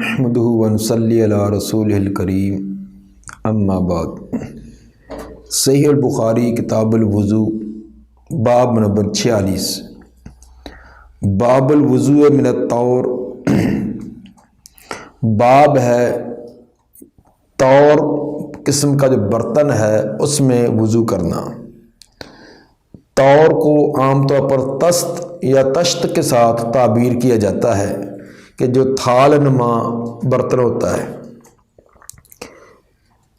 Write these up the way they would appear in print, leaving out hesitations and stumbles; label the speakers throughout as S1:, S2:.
S1: نحمده ونصلی علی رسولہ الکریم اما بعد۔ صحیح البخاری کتاب الوضو باب نمبر 46 باب الوضوء من الطور، باب ہے طور قسم کا جو برتن ہے اس میں وضو کرنا۔ طور کو عام طور پر تست یا تشت کے ساتھ تعبیر کیا جاتا ہے کہ جو تھال نما برتن ہوتا ہے،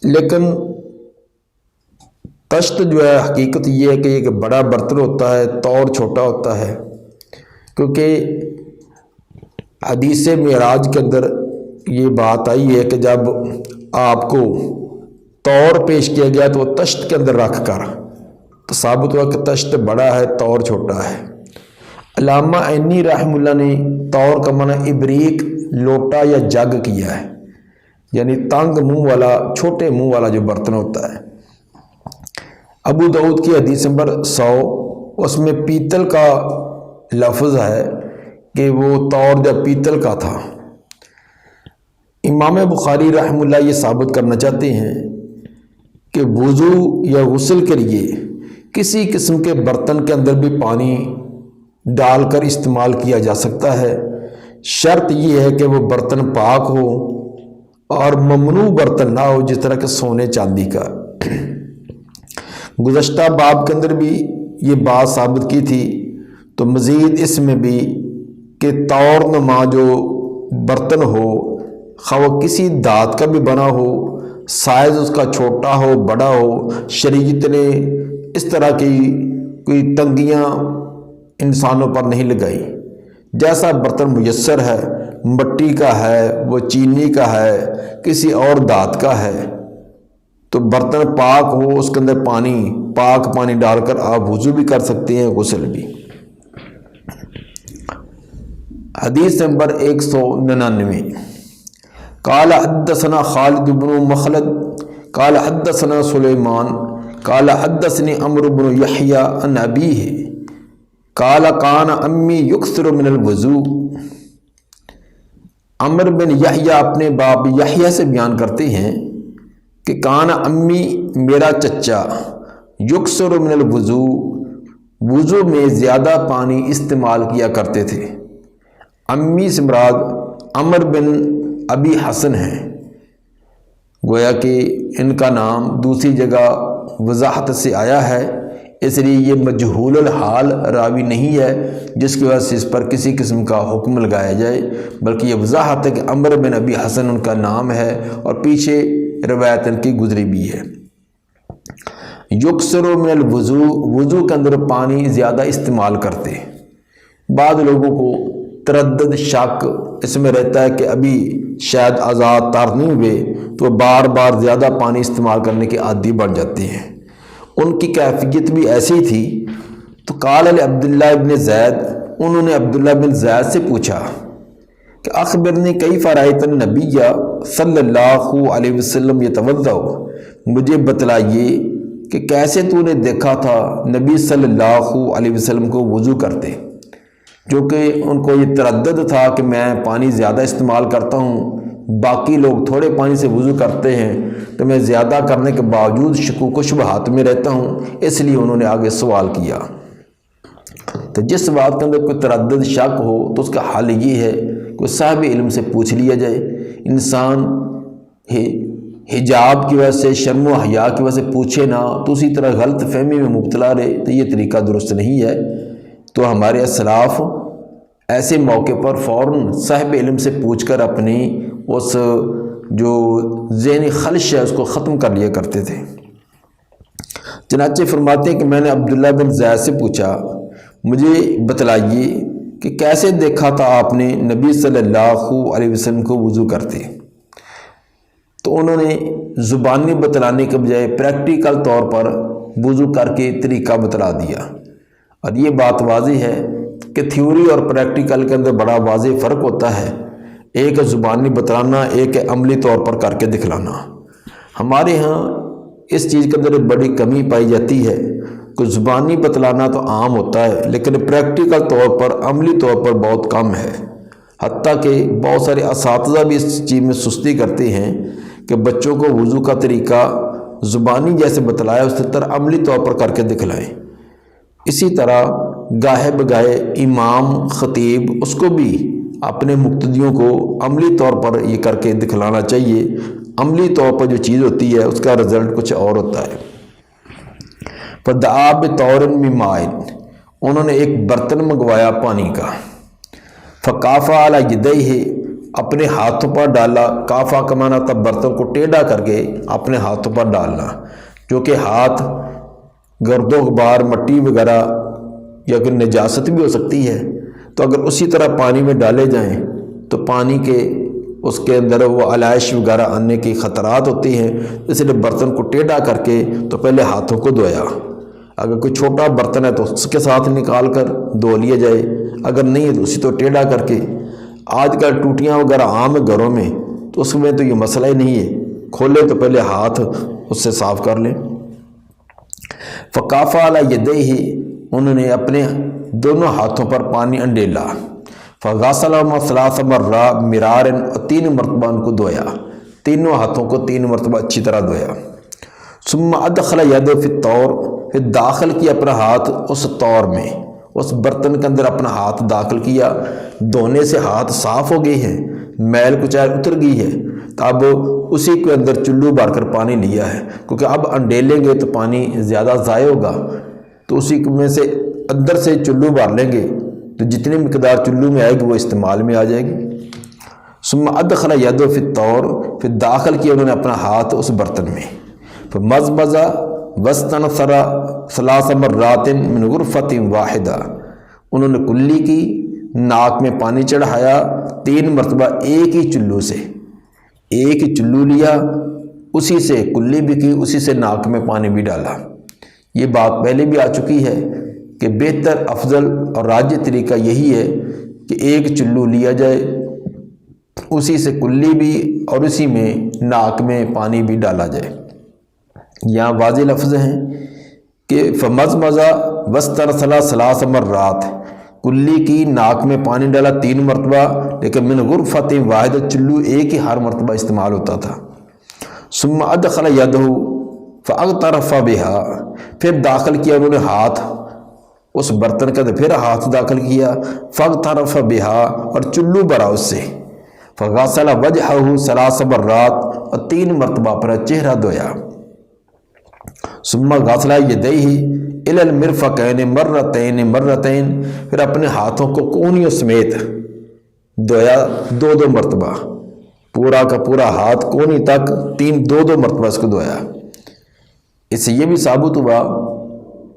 S1: لیکن تشت جو ہے حقیقت یہ ہے کہ ایک بڑا برتن ہوتا ہے، طور چھوٹا ہوتا ہے، کیونکہ حدیث معراج کے اندر یہ بات آئی ہے کہ جب آپ کو طور پیش کیا گیا تو وہ تشت کے اندر رکھ کر تو ثابت ہوا کہ تشت بڑا ہے، طور چھوٹا ہے۔ علامہ عینی رحمہ اللہ نے طور کا معنی ابریق، لوٹا یا جگ کیا ہے، یعنی تنگ منہ والا، چھوٹے منہ والا جو برتن ہوتا ہے۔ ابو داؤد کی حدیث نمبر 100 اس میں پیتل کا لفظ ہے کہ وہ طور جو پیتل کا تھا۔ امام بخاری رحمہ اللہ یہ ثابت کرنا چاہتے ہیں کہ وضو یا غسل کے لیے کسی قسم کے برتن کے اندر بھی پانی ڈال کر استعمال کیا جا سکتا ہے، شرط یہ ہے کہ وہ برتن پاک ہو اور ممنوع برتن نہ ہو، جس طرح کہ سونے چاندی کا۔ گزشتہ باب کے اندر بھی یہ بات ثابت کی تھی، تو مزید اس میں بھی کہ طور نما جو برتن ہو، خواہ وہ کسی دھات کا بھی بنا ہو، سائز اس کا چھوٹا ہو بڑا ہو، شریعت نے اس طرح کی کوئی تنگیاں انسانوں پر نہیں لگائی۔ جیسا برتن میسر ہے، مٹی کا ہے، وہ چینی کا ہے، کسی اور دھات کا ہے، تو برتن پاک ہو، اس کے اندر پاک پانی ڈال کر آپ وضو بھی کر سکتے ہیں، غسل بھی۔ حدیث نمبر 199 قال حدثنا خالد بن مخلد قال حدثنا سلیمان قال حدثني عمرو بن یحییٰ عن ابیہ قال کان امی یکثر من الوضوء۔ عمر بن یحییٰ اپنے باپ یحییٰ سے بیان کرتے ہیں کہ کان امی میرا چچا یکثر من الوضوء، وضو میں زیادہ پانی استعمال کیا کرتے تھے۔ امی سے مراد عمر بن ابی حسن ہیں، گویا کہ ان کا نام دوسری جگہ وضاحت سے آیا ہے، اس لیے یہ مجہول الحال راوی نہیں ہے جس کی وجہ سے اس پر کسی قسم کا حکم لگایا جائے، بلکہ یہ وضاحت ہے کہ عمر بن ابی حسن ان کا نام ہے اور پیچھے روایت ان کی گزری بھی ہے۔ یکثر من الوضوء، وضو کے اندر پانی زیادہ استعمال کرتے۔ بعض لوگوں کو تردد، شک اس میں رہتا ہے کہ ابھی شاید آزاد تار نہیں ہوئے تو بار بار زیادہ پانی استعمال کرنے کے عادی بن جاتے ہیں۔ ان کی کیفیت بھی ایسی تھی، تو قال عبداللہ ابن زید، انہوں نے عبداللہ بن زید سے پوچھا کہ اخبرنی کیف رأیت النبی صلی اللہ علیہ وسلم یتوضأ، مجھے بتلائیے کہ کیسے تو نے دیکھا تھا نبی صلی اللہ علیہ وسلم کو وضو کرتے، جو کہ ان کو یہ تردد تھا کہ میں پانی زیادہ استعمال کرتا ہوں، باقی لوگ تھوڑے پانی سے وضو کرتے ہیں، تو میں زیادہ کرنے کے باوجود شکوک و شبہات میں رہتا ہوں، اس لیے انہوں نے آگے سوال کیا۔ تو جس بات کے اندر کوئی تردد، شک ہو تو اس کا حل یہ ہے کہ صاحب علم سے پوچھ لیا جائے۔ انسان حجاب کی وجہ سے، شرم و حیا کی وجہ سے پوچھے نہ تو اسی طرح غلط فہمی میں مبتلا رہے، تو یہ طریقہ درست نہیں ہے۔ تو ہمارے اسلاف ایسے موقع پر فوراً صاحب علم سے پوچھ کر اپنی اس جو ذہنی خلش ہے اس کو ختم کر لیا کرتے تھے۔ چنانچہ فرماتے ہیں کہ میں نے عبداللہ بن زید سے پوچھا، مجھے بتلائیے کہ کیسے دیکھا تھا آپ نے نبی صلی اللہ علیہ وسلم کو وضو کرتے۔ تو انہوں نے زبانی بتلانے کے بجائے پریکٹیکل طور پر وضو کر کے طریقہ بتلا دیا۔ اور یہ بات واضح ہے کہ تھیوری اور پریکٹیکل کے اندر بڑا واضح فرق ہوتا ہے، ایک زبانی بتلانا، ایک عملی طور پر کر کے دکھلانا۔ ہمارے ہاں اس چیز کے اندر بڑی کمی پائی جاتی ہے کہ زبانی بتلانا تو عام ہوتا ہے، لیکن پریکٹیکل طور پر، عملی طور پر بہت کم ہے۔ حتیٰ کہ بہت سارے اساتذہ بھی اس چیز میں سستی کرتے ہیں کہ بچوں کو وضو کا طریقہ زبانی جیسے بتلایا اس طرح عملی طور پر کر کے دکھلائیں۔ اسی طرح گاہے بگاہے امام خطیب اس کو بھی اپنے مقتدیوں کو عملی طور پر یہ کر کے دکھلانا چاہیے۔ عملی طور پر جو چیز ہوتی ہے اس کا رزلٹ کچھ اور ہوتا ہے۔ فدعا بطور من ماء، انہوں نے ایک برتن منگوایا پانی کا۔ فکافا علی یدیہ، اپنے ہاتھوں پر ڈالا۔ کافا کا معنی تھا برتن کو ٹیڑھا کر کے اپنے ہاتھوں پر ڈالنا، جو کہ ہاتھ گرد و غبار مٹی وغیرہ یا کوئی نجاست بھی ہو سکتی ہے، تو اگر اسی طرح پانی میں ڈالے جائیں تو پانی کے اس کے اندر وہ علائش وغیرہ آنے کی خطرات ہوتی ہیں، اس لیے برتن کو ٹیڑھا کر کے تو پہلے ہاتھوں کو دھویا۔ اگر کوئی چھوٹا برتن ہے تو اس کے ساتھ نکال کر دھو لیا جائے، اگر نہیں ہے تو اسی تو ٹیڑھا کر کے۔ آج کل ٹوٹیاں وغیرہ عام ہے گھروں میں، تو اس میں تو یہ مسئلہ ہی نہیں ہے، کھولے تو پہلے ہاتھ اس سے صاف کر لیں۔ فکافا علی یدیہ، انہوں نے اپنے دونوں ہاتھوں پر پانی انڈیلا۔ فغسلہما ثلاث مرات مرارا، اور 3 مرتبہ ان کو دھویا، تینوں ہاتھوں کو 3 مرتبہ اچھی طرح دھویا۔ ثم ادخل یدہ فی الطور، پھر داخل کیا اپنا ہاتھ اس طور میں، اس برتن کے اندر اپنا ہاتھ داخل کیا۔ دھونے سے ہاتھ صاف ہو گئی ہے، میل کچیل اتر گئی ہے، تو اب اسی کے اندر چلو بھر کر پانی لیا ہے، کیونکہ اب انڈیلیں گے تو پانی زیادہ ضائع ہوگا، تو اسی میں سے اندر سے چلو بھر لیں گے تو جتنی مقدار چلو میں آئے گی وہ استعمال میں آ جائے گی۔ ثم ادخل یدہ فی الطور، پھر داخل کیا انہوں نے اپنا ہاتھ اس برتن میں۔ فمضمض واستنثر 3 مرات من غرفۃ واحدہ، انہوں نے کلی کی، ناک میں پانی چڑھایا 3 مرتبہ ایک ہی چلو سے، ایک ہی چلو لیا، اسی سے کلی بھی کی، اسی سے ناک میں پانی بھی ڈالا۔ یہ بات پہلے بھی آ چکی ہے کہ بہتر افضل اور راجح طریقہ یہی ہے کہ ایک چلو لیا جائے، اسی سے کلی بھی اور اسی میں ناک میں پانی بھی ڈالا جائے۔ یہاں واضح لفظ ہیں کہ فمضمض واستنثر 3 مرات، کلی کی، ناک میں پانی ڈالا 3 مرتبہ، لیکن من غرفۃ واحدہ، چلو ایک ہی ہر مرتبہ استعمال ہوتا تھا۔ ثم ادخل یدہ فاغترف بها، پھر داخل کیا انہوں نے ہاتھ اس برتن کے اندر، پھر ہاتھ داخل کیا، فاغترف بها، اور چلو بھرا اس سے۔ فغسل وجهه 3 مرات، اور 3 مرتبہ اپنا چہرہ دھویا۔ ثم غسل یدیہ الی المرفقین مرتین مرتین، پھر اپنے ہاتھوں کو کونیوں سمیت دھویا 2 مرتبہ، پورا کا پورا ہاتھ کونی تک 2 مرتبہ اس کو دھویا۔ اس سے یہ بھی ثابت ہوا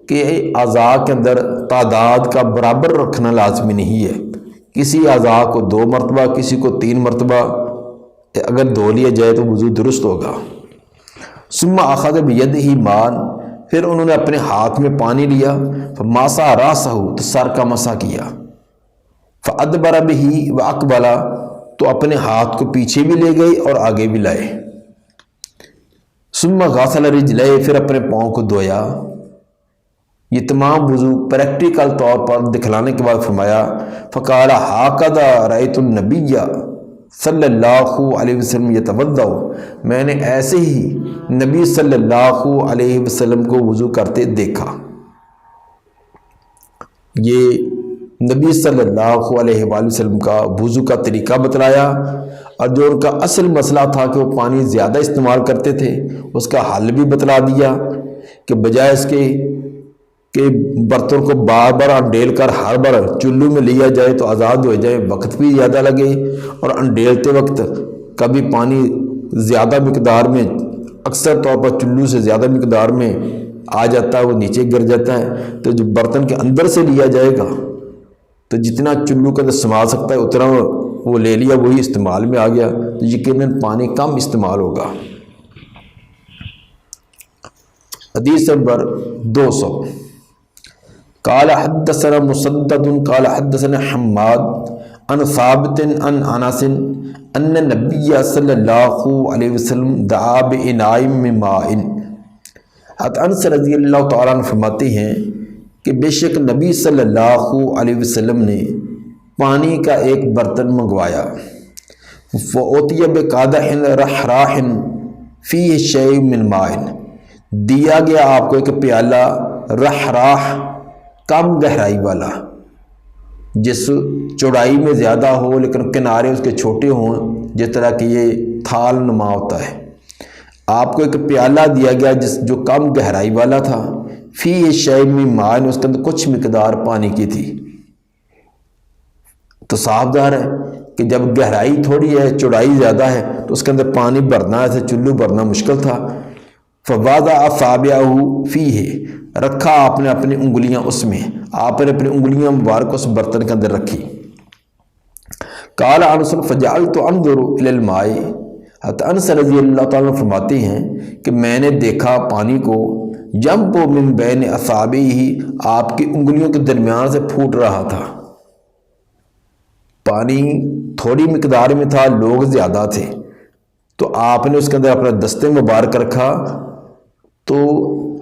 S1: کہ اعضاء کے اندر تعداد کا برابر رکھنا لازمی نہیں ہے، کسی اعضاء کو 2 مرتبہ، کسی کو 3 مرتبہ اگر دھو لیا جائے تو وضو درست ہوگا۔ ثم اخذ بیدہ ماء، پھر انہوں نے اپنے ہاتھ میں پانی لیا، فماسح راسہ، تو سر کا مسح کیا، فادبر بہ واقبل، تو اپنے ہاتھ کو پیچھے بھی لے گئے اور آگے بھی لائے۔ ثم غسل رجلہ، پھر اپنے پاؤں کو دھویا۔ یہ تمام وضو پریکٹیکل طور پر دکھلانے کے بعد فرمایا فقال ہاکذا رأیت النبی صلی اللہ علیہ وسلم یتوضا، میں نے ایسے ہی نبی صلی اللہ علیہ وسلم کو وضو کرتے دیکھا۔ یہ نبی صلی اللہ علیہ وآلہ وسلم کا وضو کا طریقہ بتلایا، اور جو ان کا اصل مسئلہ تھا کہ وہ پانی زیادہ استعمال کرتے تھے اس کا حل بھی بتلا دیا کہ بجائے اس کے کہ برتن کو بار بار انڈیل کر ہر بار چلو میں لیا جائے تو آزاد ہو جائے، وقت بھی زیادہ لگے، اور انڈیلتے وقت کبھی پانی زیادہ مقدار میں، اکثر طور پر چلو سے زیادہ مقدار میں آ جاتا ہے، وہ نیچے گر جاتا ہے، تو جو برتن کے اندر سے لیا جائے گا تو جتنا چلو کے اندر سما سکتا ہے اتنا وہ لے لیا، وہی استعمال میں آ گیا، تو یقیناً پانی کم استعمال ہوگا۔ حدیث نمبر 200، قال حدثنا مسدد قال حدثنا حماد عن ثابت عن انس ان النبي صلی اللہ علیہ وسلم دعا بإناء من ماء۔ انس رضی اللہ تعالیٰ عنہ فرماتے ہیں کہ بے شک نبی صلی اللہ علیہ وسلم نے پانی کا ایک برتن منگوایا، فَأُتِيَ بِقَدَحٍ رَحْرَاحٍ فِيهِ شَيْءٌ مِّن مَاءٍ، دیا گیا آپ کو ایک پیالہ رحراح کم گہرائی والا، جس چوڑائی میں زیادہ ہو لیکن کنارے اس کے چھوٹے ہوں، جس طرح کہ یہ تھال نما ہوتا ہے۔ آپ کو ایک پیالہ دیا گیا جو کم گہرائی والا تھا، فِيهِ شَيْءٌ مِّن مَاءٍ، اس کے اندر کچھ مقدار پانی کی تھی۔ تو صاف ظاہر ہے کہ جب گہرائی تھوڑی ہے، چوڑائی زیادہ ہے، تو اس کے اندر پانی بھرنا، ایسے چلو بھرنا مشکل تھا۔ فَوَضَعَ أَصَابِعَهُ فِيهِ، رکھا آپ نے اپنی انگلیاں اس میں، آپ نے اپنی انگلیاں مبارک اس برتن کے اندر رکھی۔ قال انس فجعلت انظر الى الماء، حضرت انس رضی اللہ تعالیٰ فرماتے ہیں کہ میں نے دیکھا پانی کو، ينبع من بین اصابعه، آپ کی انگلیوں کے درمیان سے پھوٹ رہا تھا۔ پانی تھوڑی مقدار میں تھا، لوگ زیادہ تھے، تو آپ نے اس کے اندر اپنا دست مبارک رکھا۔ تو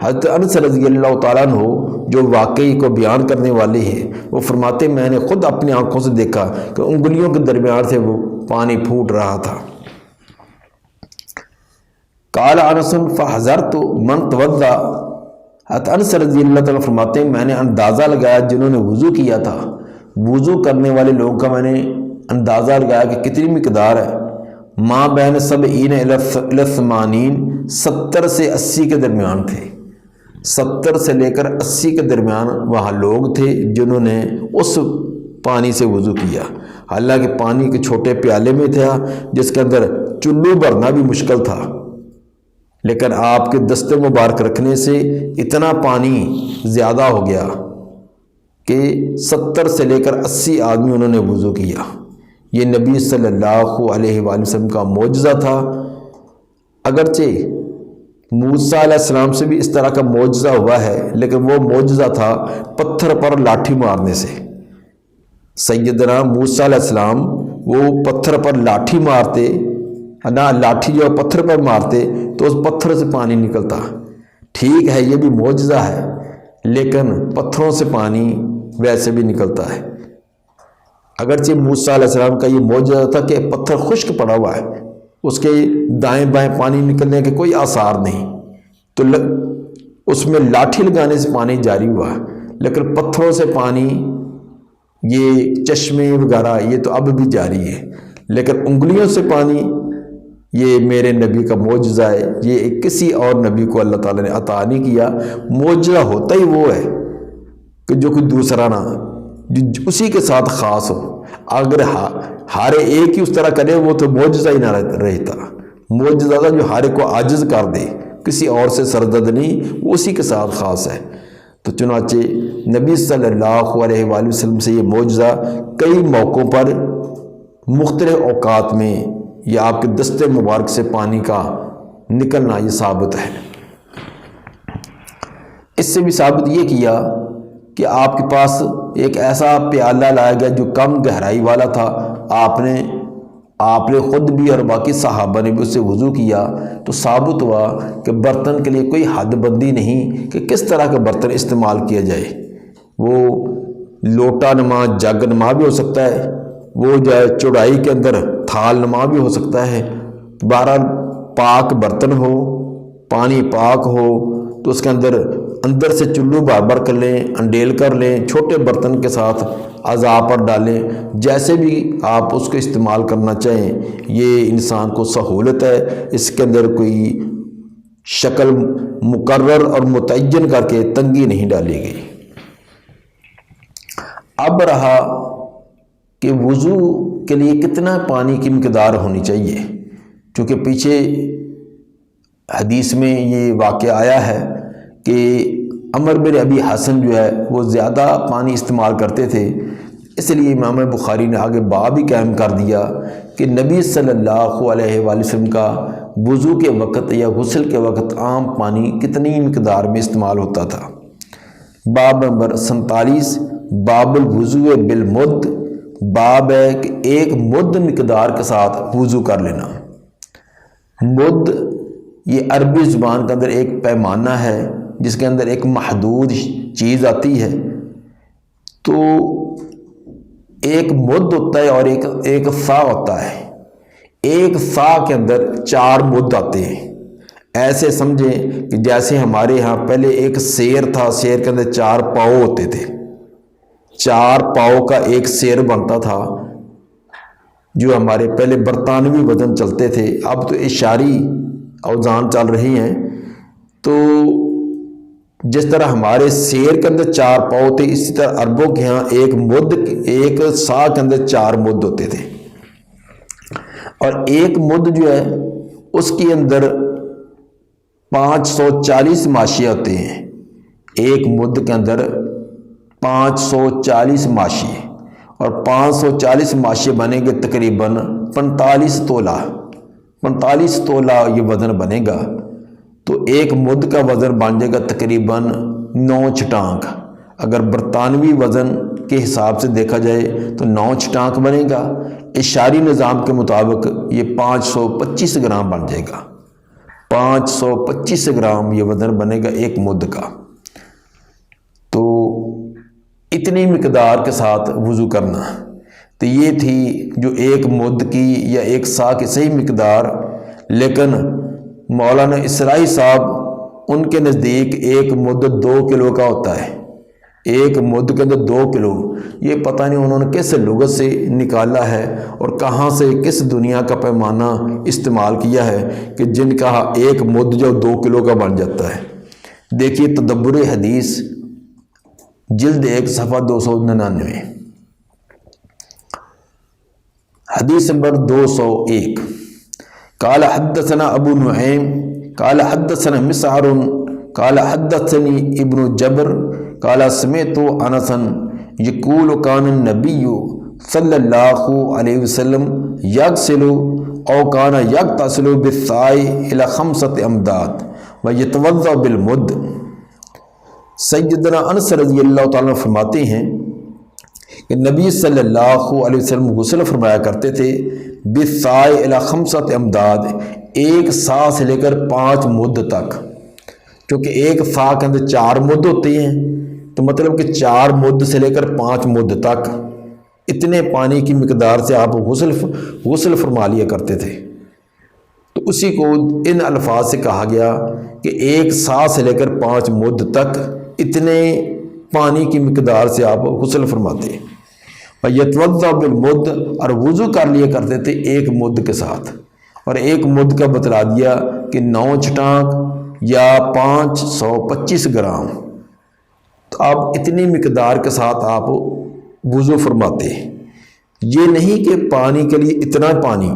S1: حضرت انس رضی اللہ تعالیٰ عنہ جو واقعی کو بیان کرنے والے ہیں، وہ فرماتے میں نے خود اپنی آنکھوں سے دیکھا کہ انگلیوں کے درمیان سے وہ پانی پھوٹ رہا تھا۔ قال انس فحذرت من توضا، حضرت انس رضی اللہ تعالیٰ فرماتے ہیں میں نے اندازہ لگایا جنہوں نے وضو کیا تھا، وضو کرنے والے لوگوں کا میں نے اندازہ لگایا کہ کتنی مقدار ہے، ما بین 70 الی 80، 70 سے 80 کے درمیان تھے، 70 سے لے کر 80 کے درمیان وہاں لوگ تھے جنہوں نے اس پانی سے وضو کیا۔ حالانکہ پانی کے چھوٹے پیالے میں تھا جس کے اندر چلو بھرنا بھی مشکل تھا، لیکن آپ کے دست مبارک رکھنے سے اتنا پانی زیادہ ہو گیا کہ 70 سے لے کر 80 آدمی انہوں نے وضو کیا۔ یہ نبی صلی اللہ علیہ وآلہ وسلم کا معجزہ تھا۔ اگرچہ موسیٰ علیہ السلام سے بھی اس طرح کا معجزہ ہوا ہے، لیکن وہ معجزہ تھا پتھر پر لاٹھی مارنے سے۔ سیدنا موسیٰ علیہ السلام وہ پتھر پر لاٹھی مارتے نہ، لاٹھی جو پتھر پر مارتے تو اس پتھر سے پانی نکلتا۔ ٹھیک ہے یہ بھی معجزہ ہے، لیکن پتھروں سے پانی ویسے بھی نکلتا ہے۔ اگرچہ موسیٰ علیہ السلام کا یہ معجزہ تھا کہ پتھر خشک پڑا ہوا ہے، اس کے دائیں بائیں پانی نکلنے کے کوئی آثار نہیں، تو اس میں لاٹھی لگانے سے پانی جاری ہوا، لیکن پتھروں سے پانی، یہ چشمے وغیرہ یہ تو اب بھی جاری ہے، لیکن انگلیوں سے پانی یہ میرے نبی کا معجزہ ہے، یہ کسی اور نبی کو اللہ تعالیٰ نے عطا نہیں کیا۔ معجزہ ہوتا ہی وہ ہے کہ جو کوئی دوسرا نہ، اسی کے ساتھ خاص ہو۔ اگر ہر ایک ہی اس طرح کرے وہ تو معجزہ ہی نہ رہتا۔ معجزہ تھا جو ہر کو عاجز کر دے، کسی اور سے سرزد نہیں، وہ اسی کے ساتھ خاص ہے۔ تو چنانچہ نبی صلی اللہ علیہ وآلہ وسلم سے یہ معجزہ کئی موقعوں پر مختلف اوقات میں یہ آپ کے دست مبارک سے پانی کا نکلنا یہ ثابت ہے۔ اس سے بھی ثابت یہ کیا کہ آپ کے پاس ایک ایسا پیالہ لایا گیا جو کم گہرائی والا تھا، آپ نے خود بھی اور باقی صحابہ نے بھی اس سے وضو کیا، تو ثابت ہوا کہ برتن کے لیے کوئی حد بندی نہیں کہ کس طرح کا برتن استعمال کیا جائے۔ وہ لوٹا نما، جگ نما بھی ہو سکتا ہے، وہ جو ہے چوڑائی کے اندر تھال نما بھی ہو سکتا ہے۔ بہرحال پاک برتن ہو، پانی پاک ہو تو اس کے اندر سے چلو بھر بھر کر لیں، انڈیل کر لیں، چھوٹے برتن کے ساتھ اعضاء پر ڈالیں، جیسے بھی آپ اس کو استعمال کرنا چاہیں، یہ انسان کو سہولت ہے۔ اس کے اندر کوئی شکل مقرر اور متعین کر کے تنگی نہیں ڈالی گئی۔ اب رہا کہ وضو کے لیے کتنا پانی کی مقدار ہونی چاہیے، چونکہ پیچھے حدیث میں یہ واقعہ آیا ہے کہ عمر بن ابی حسن جو ہے وہ زیادہ پانی استعمال کرتے تھے، اس لیے امام بخاری نے آگے باب ہی قائم کر دیا کہ نبی صلی اللہ علیہ وآلہ وسلم کا وضو کے وقت یا غسل کے وقت عام پانی کتنی مقدار میں استعمال ہوتا تھا۔ باب نمبر 47، باب الوضوء بالمد، باب ہے کہ ایک مد مقدار کے ساتھ وضو کر لینا۔ مد یہ عربی زبان کے اندر ایک پیمانہ ہے جس کے اندر ایک محدود چیز آتی ہے، تو ایک مد ہوتا ہے اور ایک سا ہوتا ہے. ایک سا کے اندر 4 مد آتے ہیں. ایسے سمجھیں کہ جیسے ہمارے ہاں پہلے ایک سیر تھا، سیر کے اندر 4 پاؤ ہوتے تھے، 4 پاؤ کا ایک سیر بنتا تھا جو ہمارے پہلے برطانوی وزن چلتے تھے. اب تو اشاری اوزان چل رہی ہیں. تو جس طرح ہمارے سیر کے اندر 4 پاؤ تھے، اسی طرح عربوں کے ہاں ایک سا کے اندر 4 مد ہوتے تھے. اور ایک مد جو ہے اس کے اندر 540 ماشیے ہوتے ہیں. ایک مد کے اندر 540 ماشیے، اور 540 ماشیے بنے گے تقریباً 45 تولہ. 45 تولہ یہ وزن بنے گا. تو ایک مد کا وزن بن جائے گا تقریباً 9 چھٹانک. اگر برطانوی وزن کے حساب سے دیکھا جائے تو 9 چھٹانک بنے گا. اشاری نظام کے مطابق یہ 525 گرام بن جائے گا. 525 گرام یہ وزن بنے گا ایک مد کا. تو اتنی مقدار کے ساتھ وضو کرنا. تو یہ تھی جو ایک مد کی یا ایک سا کی صحیح مقدار. لیکن مولانا اسرائی صاحب ان کے نزدیک ایک مد 2 کلو کا ہوتا ہے. ایک مد کے اندر 2 کلو. یہ پتہ نہیں انہوں نے کس لغت سے نکالا ہے اور کہاں سے کس دنیا کا پیمانہ استعمال کیا ہے کہ جن کا ایک مد جو 2 کلو کا بن جاتا ہے. دیکھیے تدبر حدیث جلد 1 صفحہ 299. حدیث نمبر 201. قال حدثنا ابو نعیم قال حدثنا مسعر قال حدثني ابن جبر قال سمعت انسا يقول كان النبي صلى الله عليه وسلم يغسل او كان يغتسل بالساع الى 5 امداد ويتوضا بالمد. سیدنا انس رضی اللہ تعالیٰ فرماتے ہیں کہ نبی صلی اللہ علیہ وسلم غسل فرمایا کرتے تھے بالساع الی 5 امداد، ایک سا سے لے کر 5 مد تک. کیونکہ ایک سا کے اندر 4 مد ہوتے ہیں، تو مطلب کہ 4 مد سے لے کر 5 مد تک اتنے پانی کی مقدار سے آپ غسل فرما لیا کرتے تھے. تو اسی کو ان الفاظ سے کہا گیا کہ ایک سا سے لے کر 5 مد تک اتنے پانی کی مقدار سے آپ غسل فرماتے ہیں. یتوضا بالمد، اور وضو کر لیا کرتے تھے ایک مد کے ساتھ. اور ایک مد کا بتلا دیا کہ 9 چھٹانک یا 525 گرام. تو آپ اتنی مقدار کے ساتھ آپ وضو فرماتے ہیں. یہ نہیں کہ پانی کے لیے اتنا پانی،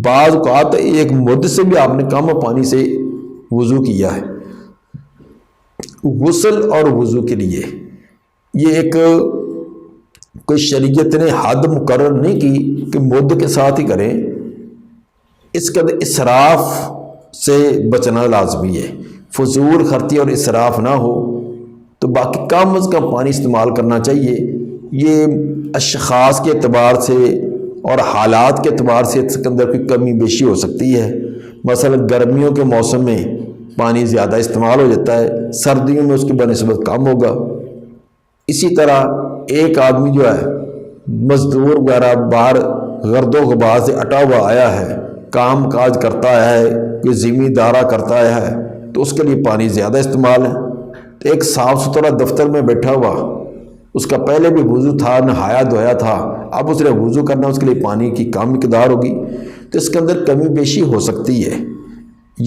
S1: بعض اوقات ایک مد سے بھی آپ نے کم پانی سے وضو کیا ہے. غسل اور وضو کے لیے یہ ایک کوئی شریعت نے حد مقرر نہیں کی کہ مد کے ساتھ ہی کریں. اس کا اسراف سے بچنا لازمی ہے. فضول خرچی اور اسراف نہ ہو تو باقی کم از کم پانی استعمال کرنا چاہیے. یہ اشخاص کے اعتبار سے اور حالات کے اعتبار سے اس کے اندر کوئی کمی بیشی ہو سکتی ہے. مثلا گرمیوں کے موسم میں پانی زیادہ استعمال ہو جاتا ہے، سردیوں میں اس کی بنسبت کم ہوگا. اسی طرح ایک آدمی جو ہے مزدور وغیرہ باہر گرد و غبار سے اٹا ہوا آیا ہے، کام کاج کرتا ہے، کوئی ذمہ دارہ کرتا ہے، تو اس کے لیے پانی زیادہ استعمال ہے. تو ایک صاف ستھرا دفتر میں بیٹھا ہوا، اس کا پہلے بھی وضو تھا، نہایا دھویا تھا، اب اس نے وضو کرنا، اس کے لیے پانی کی کم مقدار ہوگی. تو اس کے اندر کمی بیشی ہو سکتی ہے.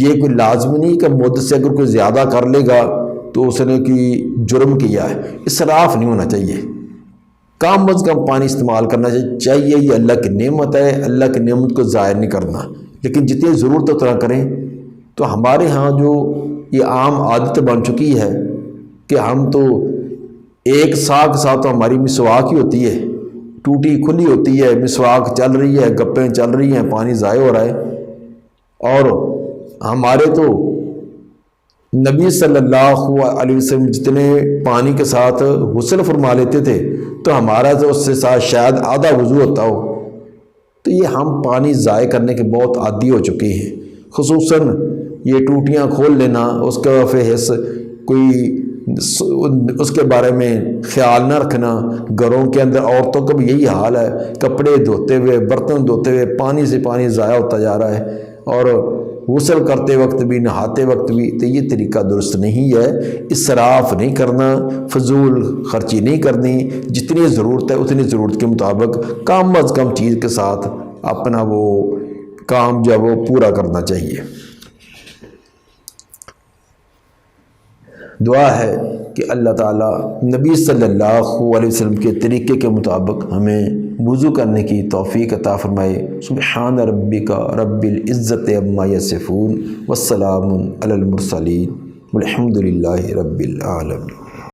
S1: یہ کوئی لازمی نہیں کہ مد سے اگر کوئی زیادہ کر لے گا تو اس نے کوئی جرم کیا ہے. اسراف نہیں ہونا چاہیے، کم از کم پانی استعمال کرنا چاہیے. یہ اللہ کی نعمت ہے، اللہ کی نعمت کو ضائع نہیں کرنا، لیکن جتنی ضرورت اتنا کریں. تو ہمارے ہاں جو یہ عام عادت بن چکی ہے کہ ہم تو ایک سا کے ساتھ تو ہماری مسواک ہی ہوتی ہے، ٹوٹی کھلی ہوتی ہے، مسواک چل رہی ہے، گپیں چل رہی ہیں، پانی ضائع ہو رہا ہے. اور ہمارے تو نبی صلی اللہ علیہ وسلم جتنے پانی کے ساتھ غسل فرما لیتے تھے تو ہمارا تو اس سے ساتھ شاید آدھا وضو ہوتا ہو. تو یہ ہم پانی ضائع کرنے کے بہت عادی ہو چکے ہیں. خصوصاً یہ ٹوٹیاں کھول لینا، اس کا فحص کوئی اس کے بارے میں خیال نہ رکھنا۔ گھروں کے اندر عورتوں کا بھی یہی حال ہے، کپڑے دھوتے ہوئے، برتن دھوتے ہوئے پانی سے پانی ضائع ہوتا جا رہا ہے، اور غسل کرتے وقت بھی، نہاتے وقت بھی۔ تو یہ طریقہ درست نہیں ہے۔ اسراف نہیں کرنا، فضول خرچی نہیں کرنی، جتنی ضرورت ہے اتنی ضرورت کے مطابق کم از کم چیز کے ساتھ اپنا وہ کام جو ہے وہ پورا کرنا چاہیے۔ دعا ہے کہ اللہ تعالیٰ نبی صلی اللہ علیہ وسلم کے طریقے کے مطابق ہمیں وضو کرنے کی توفیق عطا فرمائے۔ سبحان ربک رب العزت عما یصفون والسلام علی المرسلین والحمد للہ رب العالمین۔